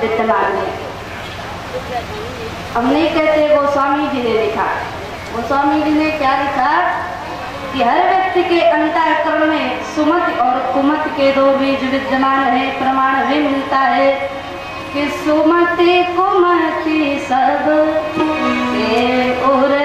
विद्यमान है। हम नहीं कहते, गोस्वामी जी ने लिखा। गोस्वामी जी ने क्या लिखा कि हर व्यक्ति के अंतःकरण में सुमति और कुमति के दो बीज विद्यमान है। प्रमाण भी मिलता है कि सुमति कुमति सब के उर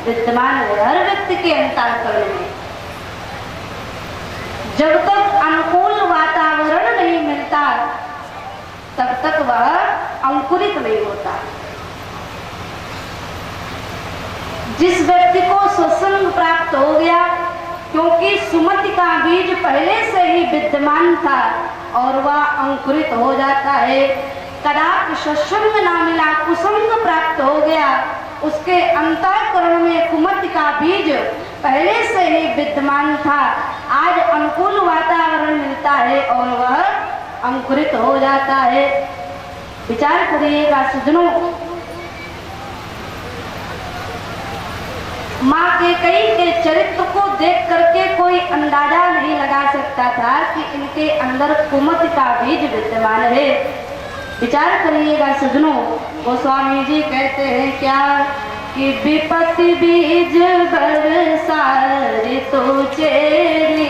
विद्यमान है हर व्यक्ति के अंतःकरण में। जब तक अनुकूल वातावरण नहीं मिलता तब तक वह अंकुरित नहीं होता। जिस व्यक्ति को सत्संग प्राप्त हो गया, क्योंकि सुमति का बीज पहले से ही विद्यमान था और वह अंकुरित हो जाता है। कदाच सत्संग ना मिला, कुसंग प्राप्त हो गया, उसके अंतःकरण में कुमति का बीज पहले से ही विद्यमान था। आज अनुकूल वातावरण मिलता है और वह अंकुरित हो जाता है। विचार करिएगा सज्जनों, माँ कैकेयी के चरित्र को देख करके कोई अंदाजा नहीं लगा सकता था कि इनके अंदर कुमति का बीज विद्यमान है। विचार करिएगा सज्जनों, गोस्वामी जी कहते हैं क्या कि विपत्ति बीज बरसा रे तो चेरी,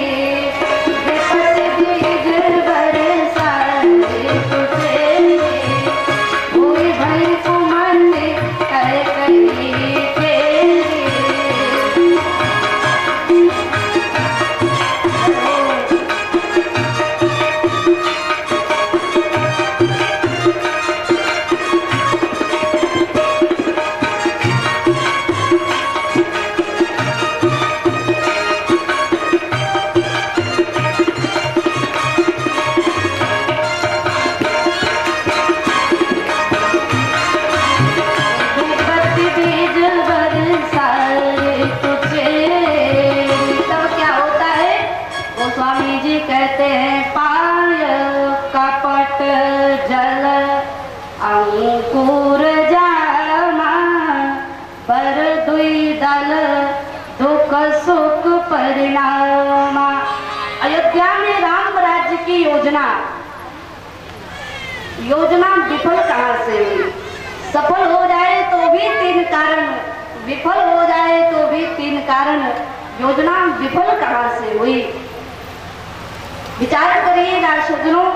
विपत्ति बीज बरसा रे तो चेरी, कोई भाई को मन करे कहीं परिणाम। अयोध्या में राम राज्य की योजना विफल कहां से हुई? सफल हो जाए तो भी तीन कारण, विफल हो जाए तो भी तीन कारण। योजना विफल कहां से हुई? विचार करिएगा सज्जनों,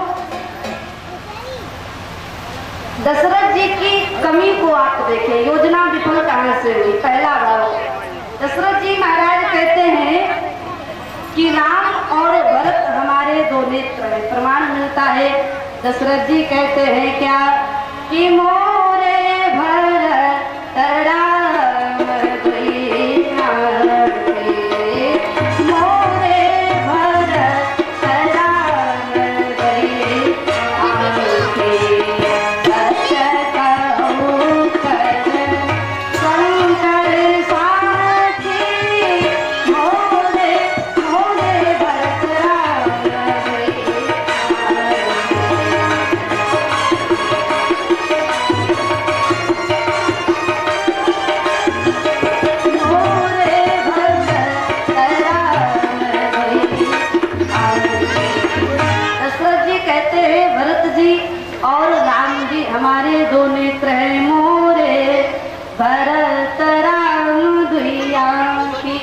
दशरथ जी की कमी को आप देखें। योजना विफल कहां से हुई? पहला भाव, दशरथ जी महाराज कहते हैं कि राम और भरत हमारे दो नेत्र हैं। प्रमाण मिलता है, दशरथ जी कहते हैं क्या कि मोरे भरत राम दुइया रे, मोरे भरत राम दुइया रे, सच कहूं कर शंकर साथी, मोरे मोरे भरत राम दुइया और राम जी हमारे दो नेत्र हैं। मोरे भरत राम दुइया की,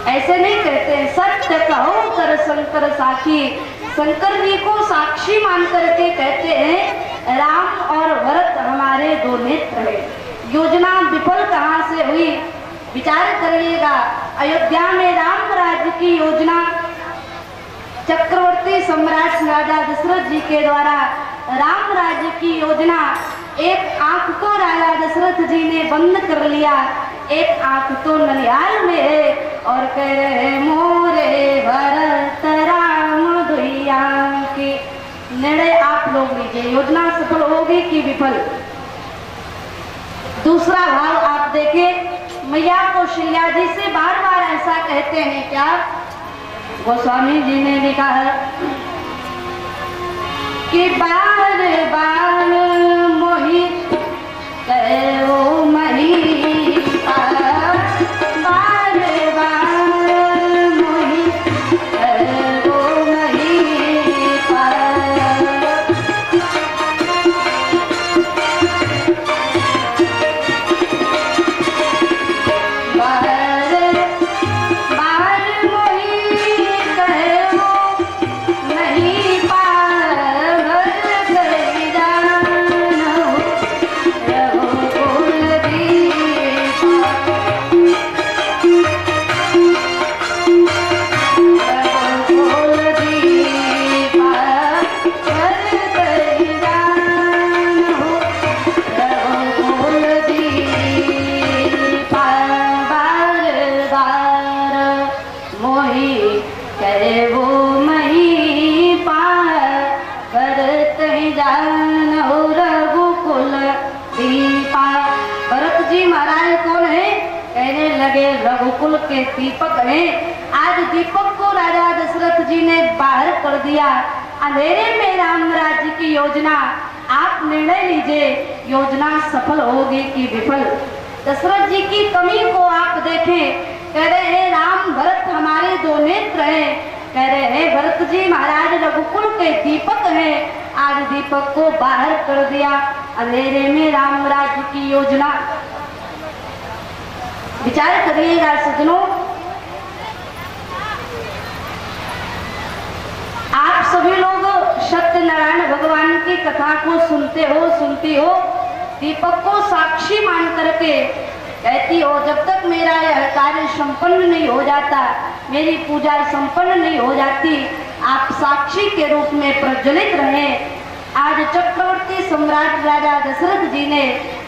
ऐसे नहीं कहते। सत्य कहो कर शंकर साखी, शंकर जी को साक्षी मान करके कहते हैं राम और भरत हमारे दो नेत्र हैं। योजना विफल कहाँ से हुई, विचार करिएगा। अयोध्या में राम राज्य की योजना चक्रवर्ती सम्राट राजा दशरथ जी के द्वारा राम राज्य की योजना, एक आंख को राजा दशरथ जी ने बंद कर लिया, एक आंख तो ननिहाल में है और कह रहे मोरे भरत राम दुइया की। निर्णय आप लोग लीजिए, योजना सफल होगी कि विफल। दूसरा भाव आप देखें, मैया कौशल्या जी से बार बार ऐसा कहते हैं क्या, गोस्वामी जी ने लिखा है कि बार बार मोहि कहो मही बार बार मोहि कहो मही रघुकुल के दीपक हैं। आज दीपक को राजा दशरथ जी ने बाहर कर दिया। अंधेरे में राम राज्य की योजना, आप निर्णय लीजिए, योजना सफल होगी कि विफल। दशरथ जी की कमी को आप देखें, कह रहे हैं राम भरत हमारे दो नेत्र हैं, कह रहे हैं भरत जी महाराज रघुकुल के दीपक हैं। आज दीपक को बाहर कर दिया, अंधेरे में राम राज्य की योजना। विचार करिएगा सज्जनों, आप सभी लोग सत्यनारायण भगवान की कथा को सुनते हो, सुनती हो। दीपक को साक्षी मान करके कहती हो जब तक मेरा यह कार्य संपन्न नहीं हो जाता, मेरी पूजा संपन्न नहीं हो जाती, आप साक्षी के रूप में प्रज्वलित रहे। आज चक्रवर्ती सम्राट राजा दशरथ जी ने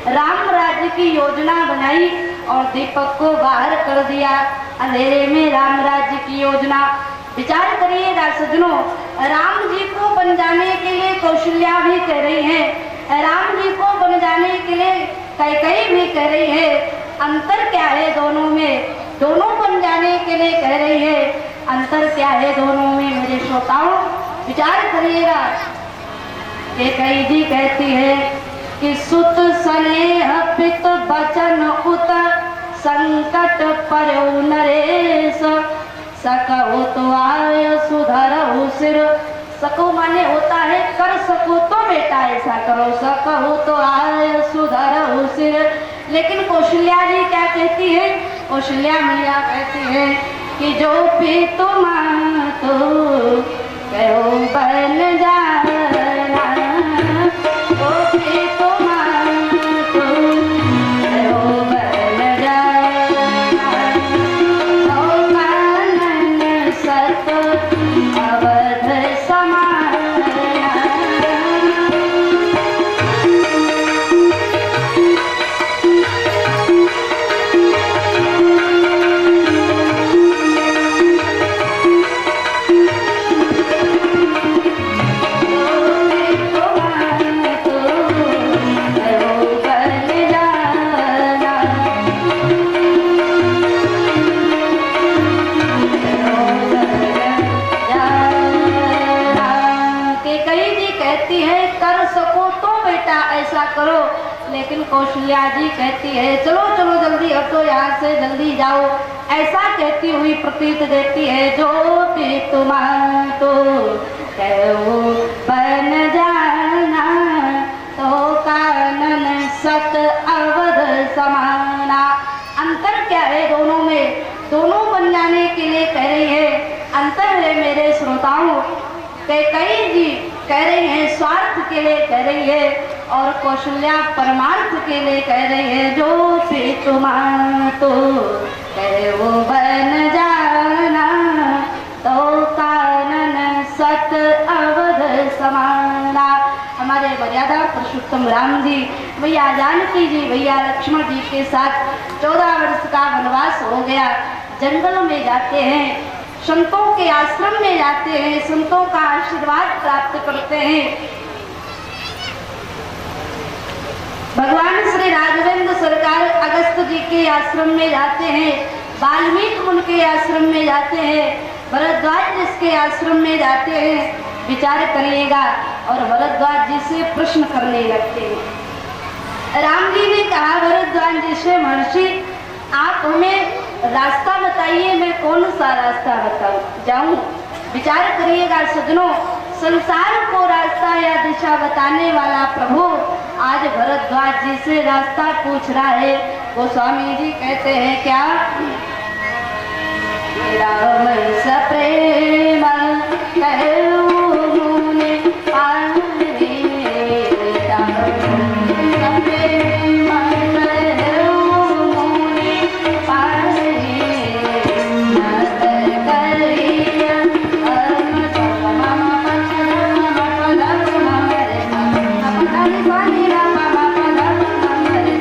राम राज्य की योजना बनाई और दीपक को बाहर कर दिया, अंधेरे में राम राज्य की योजना। विचार करिएगा सज्जनों, राम जी को बन जाने के लिए कौशल्या भी कह रही है, राम जी को बन जाने के लिए कैकेयी भी कह रही है। अंतर क्या है दोनों में? दोनों बन जाने के लिए कह रही है, अंतर क्या है दोनों में मेरे श्रोताओं? विचार करिएगा। कैकेयी जी कहती है कि सुत स्नेह पित बचन उत संकट परौ नरेश, सकहु तो आय सुधरहु सिर। सकहु माने होता है कर सको तो बेटा ऐसा करो, सकहु तो आय सुधरहु सिर। लेकिन कौशल्या जी क्या कहती है? कौशल्या मैया कहती है कि जो भी तुम तो कहो बन जाना, जो भी तुम तो कहो बन जाना, तो कानन सत अवध समाना। लेकिन कौशल्या जी कहती है चलो चलो जल्दी हटो यहाँ से, जल्दी जाओ, ऐसा कहती हुई प्रतीत देती है। जो भी तुम तो कहो बन जाना, तो कानन सत अवध समाना। अंतर क्या है दोनों में? दोनों बन जाने के लिए कह रही है। अंतर है मेरे श्रोताओं, कैकेयी जी कह रही हैं स्वार्थ के लिए कह रही है, और कौशल्या परमार्थ के लिए कह रही है। जो तुम्हारा तो कहे वो बन जाना, तो कानन सत अवध समाना। हमारे मर्यादा पुरुषोत्तम राम जी, भैया जानकी जी, भैया लक्ष्मण जी के साथ 14 वर्ष का वनवास हो गया। जंगल में जाते हैं, संतों के आश्रम में जाते हैं, संतों का आशीर्वाद प्राप्त करते हैं। भगवान श्री राघवेंद्र सरकार अगस्त जी के आश्रम में जाते हैं, वाल्मीकि मुनि के आश्रम में जाते हैं, भरद्वाज जी के आश्रम में जाते हैं। विचार करिएगा, और भरद्वाज जी से प्रश्न करने लगते हैं। राम जी ने कहा भरद्वाज जी से, महर्षि आप हमें रास्ता बताइए, मैं कौन सा रास्ता जाऊं। विचार करिएगा सज्जनों, संसार को रास्ता या दिशा बताने वाला प्रभु आज भरद्वाज जी से रास्ता पूछ रहा है। गोस्वामी जी कहते हैं क्या, राम सप्रेम कहूं मुनि पानी, राम सप्रेम कहूं मुनि पानी, नत करिया हम मम पदम पदम मरे अपना पानी राम पदम मरे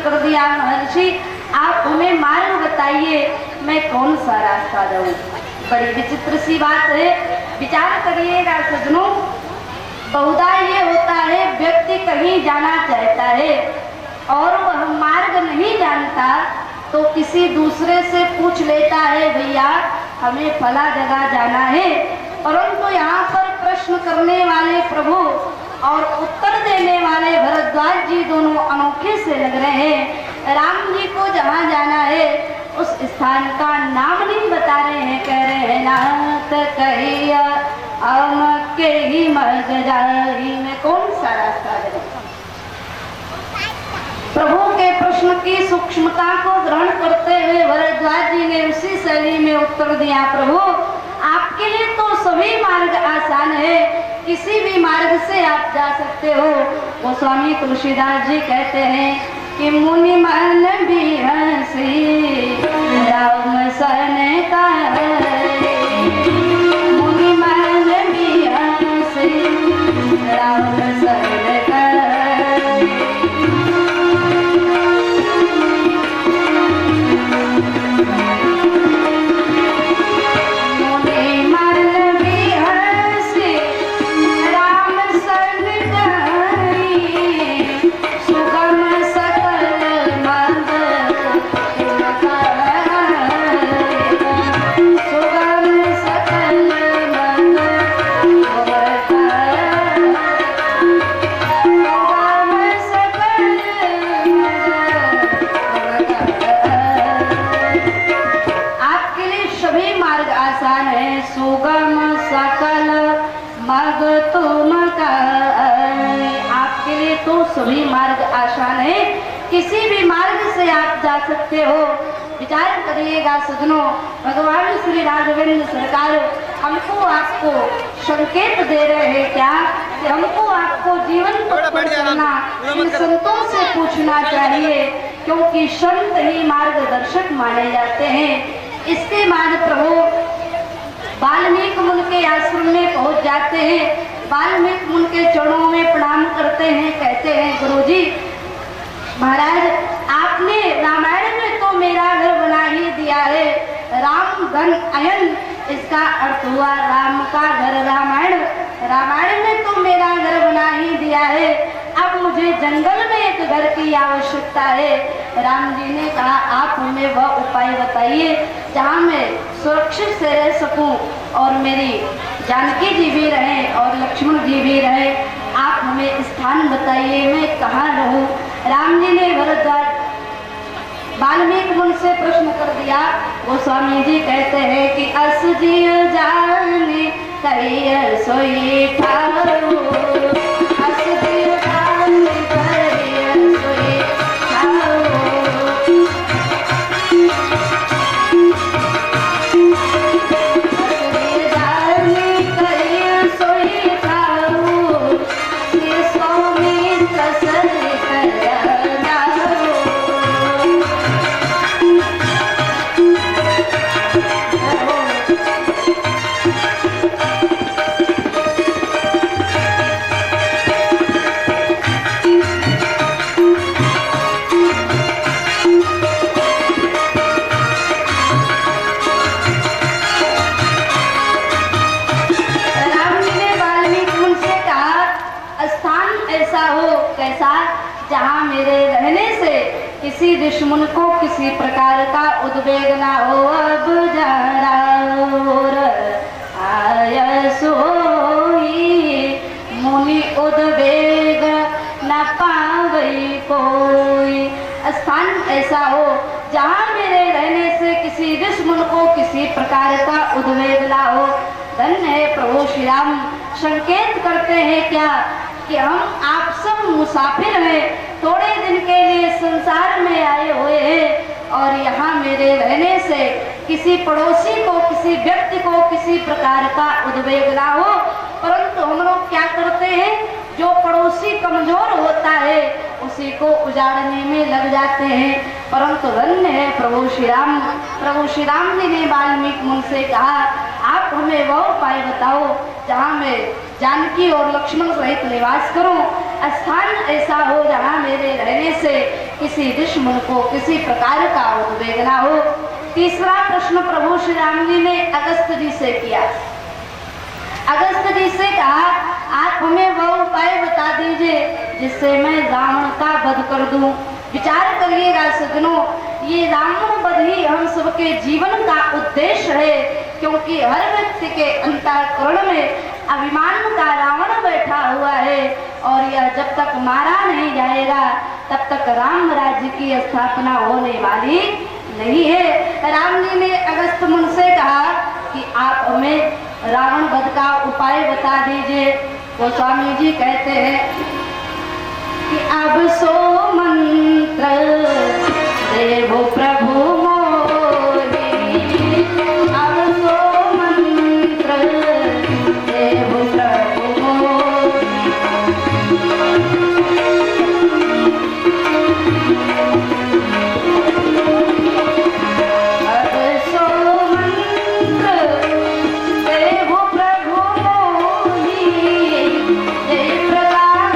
कर दिया। महर्षि आप हमें मार्ग बताइए, मैं कौन सा रास्ता जाऊं। बड़ी विचित्र सी बात है, विचार करिएगा सज्जनों। बहुधा ये होता है, व्यक्ति कहीं जाना चाहता है और वह मार्ग नहीं जानता, तो किसी दूसरे से पूछ लेता है, भैया हमें फला जगह जाना है। परंतु यहाँ पर प्रश्न करने वाले प्रभु और उत्तर देने वाले भरद्वाज जी दोनों अनोखे से लग रहे हैं। राम जी को जहाँ जाना है उस स्थान का नाम नहीं बता रहे हैं, कह रहे हैं नाथ कहिया हम के ही मर्ग जाई, में कौन सा रास्ता है। प्रभु के प्रश्न की सूक्ष्मता को ग्रहण करते हुए भरद्वाज जी ने उसी शैली में उत्तर दिया, प्रभु आपके लिए तो सभी मार्ग आसान है, किसी भी मार्ग से आप जा सकते हो। गोस्वामी तुलसीदास जी कहते हैं कि मुनि मन भी हंसी राम सन का, मुनि मन भी हंसी राम सन का। सभी मार्ग आसान है, किसी भी मार्ग से आप जा सकते हो। विचार करिएगा सज्जनों, भगवान श्री राघवेंद्र सरकार हमको आपको संकेत दे रहे हैं क्या कि हमको आपको जीवन पर चलना इन संतों से पूछना चाहिए, क्योंकि संत ही मार्गदर्शक माने जाते हैं। इसके बाद प्रभु वाल्मीकि मुनि के आश्रम में पहुंच जाते हैं। वाल्मीकि मुनि के चरणों में प्रणाम करते हैं, कहते हैं गुरुजी महाराज आपने रामायण में तो मेरा घर बना ही दिया है, राम धन अयन इसका अर्थ हुआ राम का घर रामायण, रामायण में तो मेरा घर बना ही दिया है, अब मुझे जंगल में एक घर की आवश्यकता है। राम जी ने कहा आप हमें वह उपाय बताइए जहाँ मैं सुरक्षित से रह सकूं और मेरी जानकी जी भी रहे और लक्ष्मण जी भी रहे, आप हमें स्थान बताइए मैं कहाँ रहूं। राम जी ने भरद्वाज वाल्मीकि मुनि से प्रश्न कर दिया। गोस्वामी जी कहते हैं कि अस जिय जाने कहिय सोई ठाऊ, अस जिय जाने कहिय सोई ठाऊ। जहाँ मेरे रहने से किसी दुश्मन को किसी प्रकार का उद्वेग ना हो। अब जरा आय सोई मुनि उद्वेग न पावई कोई। स्थान ऐसा हो जहाँ मेरे रहने से किसी दुश्मन को किसी प्रकार का उद्वेग ना हो। धन्य है प्रभु श्री राम संकेत करते हैं क्या कि हम आप सब मुसाफिर हैं, थोड़े दिन के लिए संसार में आए हुए हैं और यहाँ मेरे रहने से किसी पड़ोसी को किसी व्यक्ति को किसी प्रकार का उद्वेग ना हो। परंतु हम लोग क्या करते हैं, जो पड़ोसी कमजोर होता है उसी को उजाड़ने में लग जाते हैं। परंतु धन्य है प्रभु श्री राम। प्रभु श्री राम जी ने वाल्मीकि मुनि से कहा आप हमें वह उपाय बताओ जहाँ मैं जानकी और लक्ष्मण सहित निवास करूं। स्थान ऐसा हो जहाँ मेरे रहने से किसी दुश्मन को किसी प्रकार का उद्वेग ना हो। तीसरा प्रश्न प्रभु श्री राम जी ने अगस्त जी से किया। अगस्त जी से कहा आप हमें वह उपाय बता दीजिए जिससे मैं रावण का वध कर दूं। विचार करिएगा सज्जनों, ये रावण वध ही हम सबके जीवन का उद्देश्य है, क्योंकि हर व्यक्ति के अंतःकरण में अभिमान का रावण बैठा हुआ है और यह जब तक मारा नहीं जाएगा तब तक राम राज्य की स्थापना होने वाली नहीं है। राम जी ने अगस्त मुनि से कहा कि आप हमें रावण वध का उपाय बता दीजिए। गोस्वामी जी कहते हैं कि अब सो मंत्र देवो प्रभु मोहि, अब सो मंत्र देवो प्रभु मोहि। अब सो मंत्र देवो प्रभु मोहि, जय प्रकाश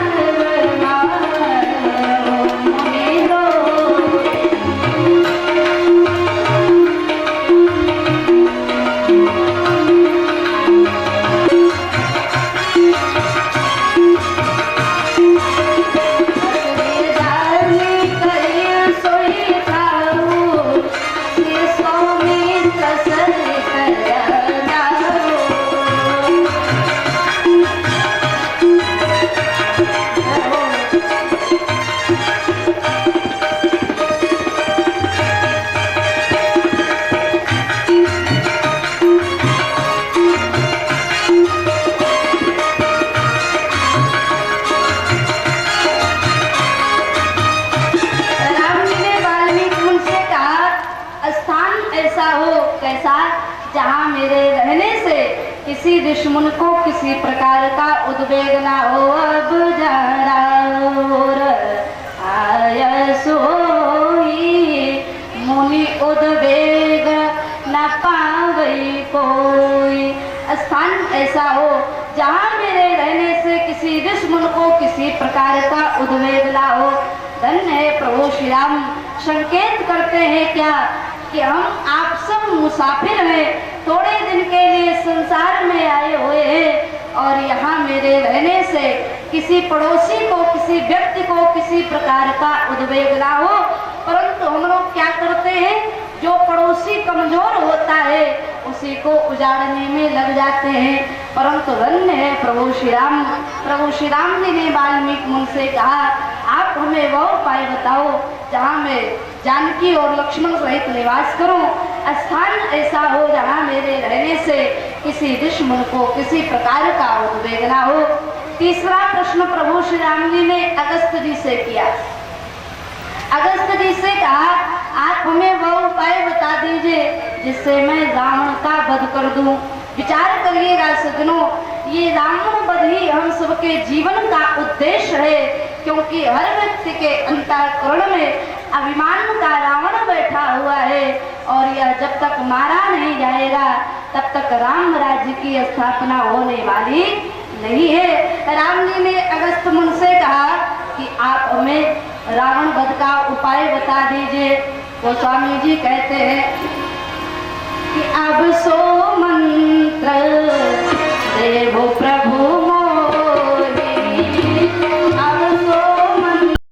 जहाँ मेरे रहने से किसी दुश्मन को किसी प्रकार का उद्वेग ना हो। अब जरा आय सोई मुनि उद्वेग न पावई कोई। स्थान ऐसा हो जहाँ मेरे रहने से किसी दुश्मन को किसी प्रकार का उद्वेग ना हो। धन्य है प्रभु श्री राम संकेत करते हैं क्या कि हम आप सब मुसाफिर हैं, थोड़े दिन के लिए संसार में आए हुए हैं और यहाँ मेरे रहने से किसी पड़ोसी को किसी व्यक्ति को किसी प्रकार का उद्वेग ना हो। परंतु हम लोग क्या करते हैं, जो पड़ोसी कमजोर होता है उसी को उजाड़ने में लग जाते हैं। परंतु धन्य है प्रभु श्री राम। प्रभु श्री राम जी ने वाल्मीकि मुनि से कहा आप हमें वह उपाय बताओ जहाँ मैं जानकी और लक्ष्मण सहित निवास करूं, स्थान ऐसा हो जहाँ मेरे रहने से किसी दुश्मन को किसी प्रकार का उद्वेग ना हो। तीसरा प्रश्न प्रभु श्री राम जी ने अगस्त जी से किया। अगस्त जी से कहा, आप हमें वह उपाय बता दीजिए जिससे मैं रावण का वध कर दूं। विचार करिएगा सज्जनों, ये रावण वध ही हम सबके जीवन का उद्देश्य है, क्योंकि हर व्यक्ति के अंतःकरण में अभिमान का रावण बैठा हुआ है और यह जब तक मारा नहीं जाएगा तब तक राम राज्य की स्थापना होने वाली नहीं है। राम जी ने अगस्त मुनि से कहा कि आप हमें रावण वध का उपाय बता दीजिए। तो स्वामी जी कहते हैं कि अब सो मंत्र देवो